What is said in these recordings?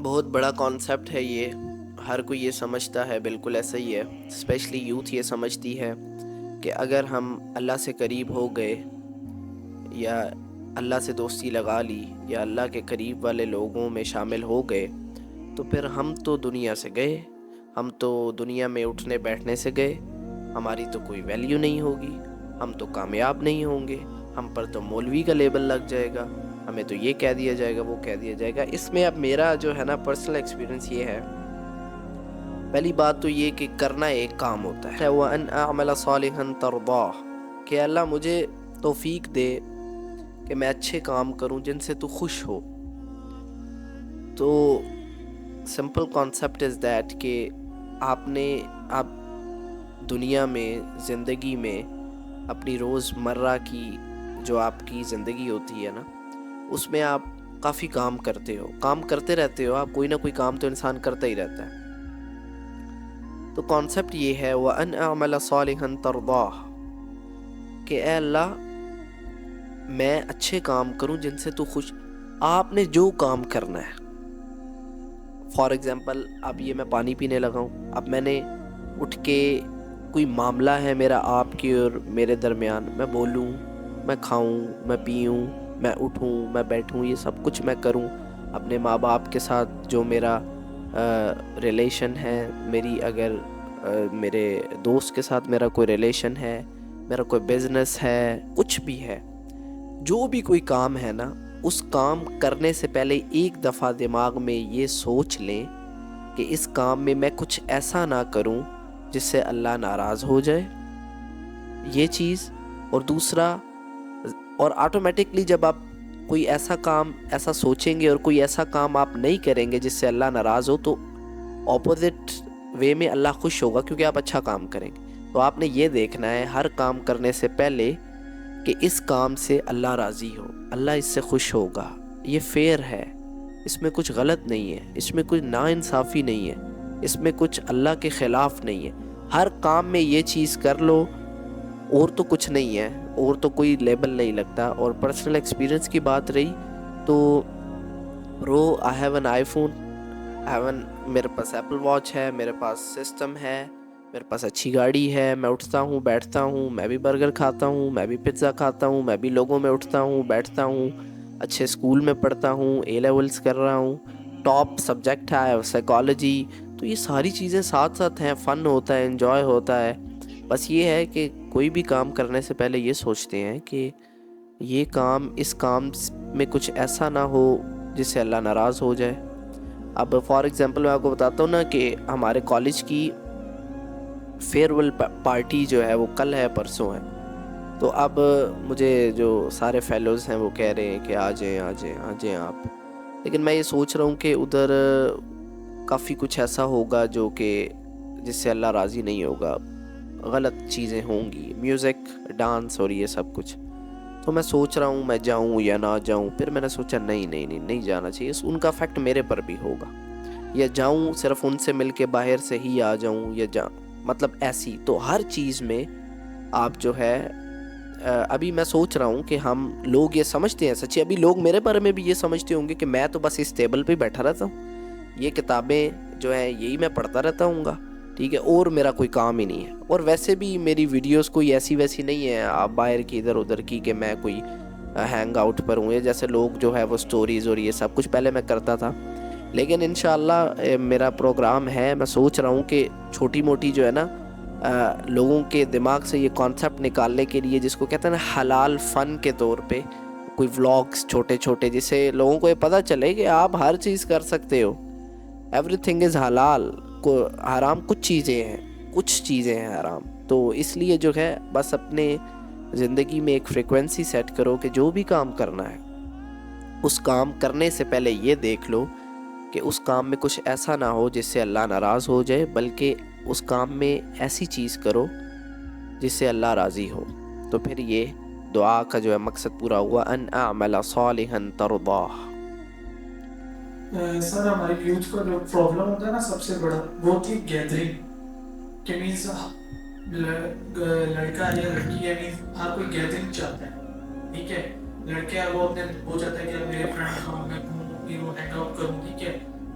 بہت بڑا کانسیپٹ ہے یہ، ہر کوئی یہ سمجھتا ہے، بالکل ایسا ہی ہے، اسپیشلی یوتھ یہ سمجھتی ہے کہ اگر ہم اللہ سے قریب ہو گئے یا اللہ سے دوستی لگا لی یا اللہ کے قریب والے لوگوں میں شامل ہو گئے تو پھر ہم تو دنیا سے گئے، ہم تو دنیا میں اٹھنے بیٹھنے سے گئے، ہماری تو کوئی ویلیو نہیں ہوگی، ہم تو کامیاب نہیں ہوں گے، ہم پر تو مولوی کا لیبل لگ جائے گا، ہمیں تو یہ کہہ دیا جائے گا، وہ کہہ دیا جائے گا۔ اس میں اب میرا جو ہے نا پرسنل ایکسپیرینس یہ ہے، پہلی بات تو یہ کہ کرنا ایک کام ہوتا ہے، وَأَنْ أَعْمَلَ صَالِحًا تَرْضَاهُ، کہ اللہ مجھے توفیق دے کہ میں اچھے کام کروں جن سے تو خوش ہو۔ تو سمپل کانسیپٹ از دیٹ کہ آپ دنیا میں زندگی میں اپنی روز مرہ کی جو آپ کی زندگی ہوتی ہے نا، اس میں آپ کافی کام کرتے ہو، کام کرتے رہتے ہو، آپ کوئی نہ کوئی کام تو انسان کرتا ہی رہتا ہے۔ تو کانسیپٹ یہ ہے وَأَنْ أَعْمَلَ صَالِحًا تَرْضَاهُ، کہ اے اللہ میں اچھے کام کروں جن سے تو خوش۔ آپ نے جو کام کرنا ہے، فار ایگزامپل اب یہ میں پانی پینے لگا ہوں، اب میں نے اٹھ کے کوئی معاملہ ہے میرا آپ کی اور میرے درمیان، میں بولوں، میں کھاؤں، میں پیوں، میں اٹھوں، میں بیٹھوں، یہ سب کچھ میں کروں، اپنے ماں باپ کے ساتھ جو میرا ریلیشن ہے، میری اگر میرے دوست کے ساتھ میرا کوئی ریلیشن ہے، میرا کوئی بزنس ہے، کچھ بھی ہے، جو بھی کوئی کام ہے نا، اس کام کرنے سے پہلے ایک دفعہ دماغ میں یہ سوچ لیں کہ اس کام میں کچھ ایسا نہ کروں جس سے اللہ ناراض ہو جائے، یہ چیز۔ اور دوسرا، اور آٹومیٹکلی جب آپ کوئی ایسا کام ایسا سوچیں گے اور کوئی ایسا کام آپ نہیں کریں گے جس سے اللہ ناراض ہو، تو اپوزٹ وے میں اللہ خوش ہوگا کیونکہ آپ اچھا کام کریں گے۔ تو آپ نے یہ دیکھنا ہے ہر کام کرنے سے پہلے کہ اس کام سے اللہ راضی ہو، اللہ اس سے خوش ہوگا، یہ فیئر ہے، اس میں کچھ غلط نہیں ہے، اس میں کچھ ناانصافی نہیں ہے، اس میں کچھ اللہ کے خلاف نہیں ہے۔ ہر کام میں یہ چیز کر لو، اور تو کچھ نہیں ہے، اور تو کوئی لیبل نہیں لگتا۔ اور پرسنل ایکسپیرینس کی بات رہی تو I have an I phone, میرے پاس ایپل واچ ہے، میرے پاس سسٹم ہے، میرے پاس اچھی گاڑی ہے، میں اٹھتا ہوں بیٹھتا ہوں، میں بھی برگر کھاتا ہوں، میں بھی پیزا کھاتا ہوں، میں بھی لوگوں میں اٹھتا ہوں بیٹھتا ہوں، اچھے اسکول میں پڑھتا ہوں، اے لیولز کر رہا ہوں، ٹاپ سبجیکٹ ہے سائیکالوجی۔ تو یہ ساری چیزیں ساتھ ساتھ ہیں، فن ہوتا ہے، انجوائے ہوتا ہے۔ بس یہ ہے کہ کوئی بھی کام کرنے سے پہلے یہ سوچتے ہیں کہ یہ کام، اس کام میں کچھ ایسا نہ ہو جس سے اللہ ناراض ہو جائے۔ اب فار ایگزامپل میں آپ کو بتاتا ہوں نا کہ ہمارے کالج کی فیئر پارٹی جو ہے وہ کل ہے، پرسوں ہے۔ تو اب مجھے جو سارے فیلوز ہیں وہ کہہ رہے ہیں کہ آ جائیں آ جائیں آ جائیں آپ، لیکن میں یہ سوچ رہا ہوں کہ ادھر کافی کچھ ایسا ہوگا جو کہ جس سے اللہ راضی نہیں ہوگا، غلط چیزیں ہوں گی، میوزک، ڈانس اور یہ سب کچھ۔ تو میں سوچ رہا ہوں میں جاؤں یا نہ جاؤں۔ پھر میں نے سوچا نہیں جانا چاہیے، ان کا افیکٹ میرے پر بھی ہوگا، یا جاؤں صرف ان سے مل کے باہر سے ہی آ جاؤں، یا مطلب ایسی۔ تو ہر چیز میں آپ جو ہے ابھی میں سوچ رہا ہوں کہ ہم لوگ یہ سمجھتے ہیں، سچی ابھی لوگ میرے بارے میں بھی یہ سمجھتے ہوں گے کہ میں تو بس اس ٹیبل پہ بیٹھا رہتا ہوں، یہ کتابیں جو ہیں یہی میں پڑھتا رہتا ہوں گا، ٹھیک ہے، اور میرا کوئی کام ہی نہیں ہے۔ اور ویسے بھی میری ویڈیوز کوئی ایسی ویسی نہیں ہے آپ باہر کی ادھر ادھر کی کہ میں کوئی ہینگ آؤٹ پر ہوں، جیسے لوگ جو ہے وہ سٹوریز اور یہ سب کچھ پہلے میں کرتا تھا۔ لیکن انشاءاللہ میرا پروگرام ہے، میں سوچ رہا ہوں کہ چھوٹی موٹی جو ہے نا لوگوں کے دماغ سے یہ کانسیپٹ نکالنے کے لیے، جس کو کہتے ہیں نا حلال فن کے طور پہ، کوئی ولاگز چھوٹے چھوٹے، جس سے لوگوں کو یہ پتہ چلے کہ آپ ہر چیز کر سکتے ہو، ایوری تھنگ از حلال، حرام کچھ چیزیں ہیں حرام۔ تو اس لیے جو ہے بس اپنے زندگی میں ایک فریکوینسی سیٹ کرو کہ جو بھی کام کرنا ہے، اس کام کرنے سے پہلے یہ دیکھ لو کہ اس کام میں کچھ ایسا نہ ہو جس سے اللہ ناراض ہو جائے، بلکہ اس کام میں ایسی چیز کرو جس سے اللہ راضی ہو۔ تو پھر یہ دعا کا جو ہے مقصد پورا ہوا، ان اعمل صالحا ترضاہ۔ سر ہمارے یوتھ کا جو پرابلم ہوتا ہے نا سب سے بڑا، وہ تھی گیدرنگ، کہ مینس لڑکا یا لڑکی ہے، مینس ہر کوئی گیدرنگ چاہتا ہے، ٹھیک ہے، لڑکے وہ اپنے وہ چاہتا ہے کہ میرے فرینڈ ہوں، میں گھوموں پھروں ہینگ آؤٹ کروں، ٹھیک ہے،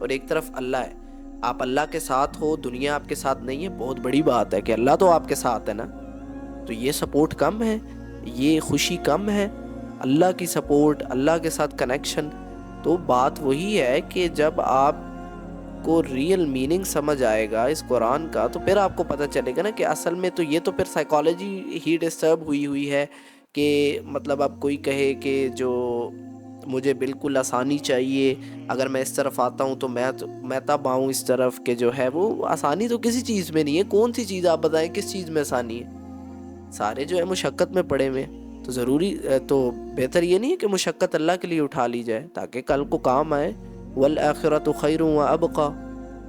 اور ایک طرف اللہ ہے. آپ اللہ کے ساتھ ہو, دنیا آپ کے ساتھ نہیں ہے, بہت بڑی بات ہے کہ اللہ تو آپ کے ساتھ ہے نا. تو یہ سپورٹ کم ہے, یہ خوشی کم ہے, اللہ کی سپورٹ, اللہ کے ساتھ کنیکشن. تو بات وہی ہے کہ جب آپ کو ریئل میننگ سمجھ آئے گا اس قرآن کا, تو پھر آپ کو پتہ چلے گا نا کہ اصل میں تو یہ تو پھر سائیکالوجی ہی ڈسٹرب ہوئی ہے کہ مطلب اب کوئی کہے کہ جو مجھے بالکل آسانی چاہیے, اگر میں اس طرف آتا ہوں تو میں تب آؤں اس طرف, کہ جو ہے وہ آسانی تو کسی چیز میں نہیں ہے. کون سی چیز آپ بتائیں کس چیز میں آسانی ہے؟ سارے جو ہے مشقت میں پڑے ہوئے. تو ضروری تو بہتر یہ نہیں ہے کہ مشقت اللہ کے لیے اٹھا لی جائے تاکہ کل کو کام آئے. والآخرۃ خیر وابقیٰ,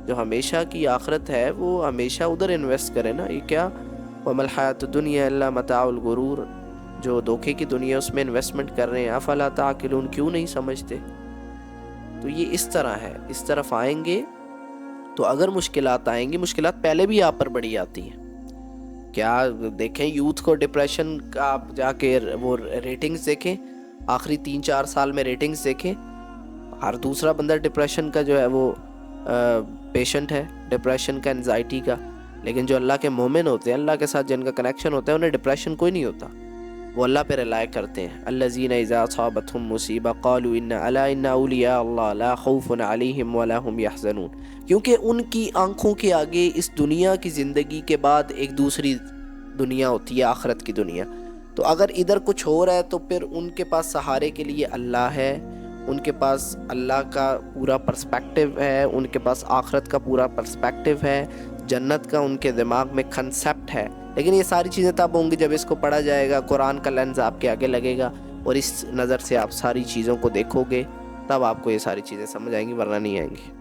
جو ہمیشہ کی آخرت ہے وہ ہمیشہ ادھر انویسٹ کرے نا. یہ کیا وما الحیاۃ الدنیا الا متاع الغرور, جو دھوکے کی دنیا اس میں انویسٹمنٹ کر رہے ہیں. افلا تعقلون, کیوں نہیں سمجھتے؟ تو یہ اس طرح ہے, اس طرف آئیں گے تو اگر مشکلات آئیں گی, مشکلات پہلے بھی آپ پر بڑی آتی ہیں. کیا دیکھیں یوتھ کو ڈپریشن کا, آپ جا کے وہ ریٹنگز دیکھیں, آخری 3-4 سال میں ریٹنگز دیکھیں, ہر دوسرا بندہ ڈپریشن کا جو ہے وہ پیشنٹ ہے, ڈپریشن کا, انزائٹی کا. لیکن جو اللہ کے مومن ہوتے ہیں, اللہ کے ساتھ جن کا کنیکشن ہوتا ہے, انہیں ڈپریشن کوئی نہیں ہوتا. وہ اللہ پہ ریلائی کرتے ہیں. الذین اذا اصابتهم مصیبہ قالوا ان اولیاء اللہ لا خوف علیہم ولا هم یحزنون, کیونکہ ان کی آنکھوں کے آگے اس دنیا کی زندگی کے بعد ایک دوسری دنیا ہوتی ہے, آخرت کی دنیا. تو اگر ادھر کچھ ہو رہا ہے تو پھر ان کے پاس سہارے کے لیے اللہ ہے, ان کے پاس اللہ کا پورا پرسپیکٹیو ہے, ان کے پاس آخرت کا پورا پرسپیکٹیو ہے, جنت کا ان کے دماغ میں کنسیپٹ ہے. لیکن یہ ساری چیزیں تب ہوں گی جب اس کو پڑھا جائے گا, قرآن کا لینز آپ کے آگے لگے گا اور اس نظر سے آپ ساری چیزوں کو دیکھو گے, تب آپ کو یہ ساری چیزیں سمجھ آئیں گی, ورنہ نہیں آئیں گی.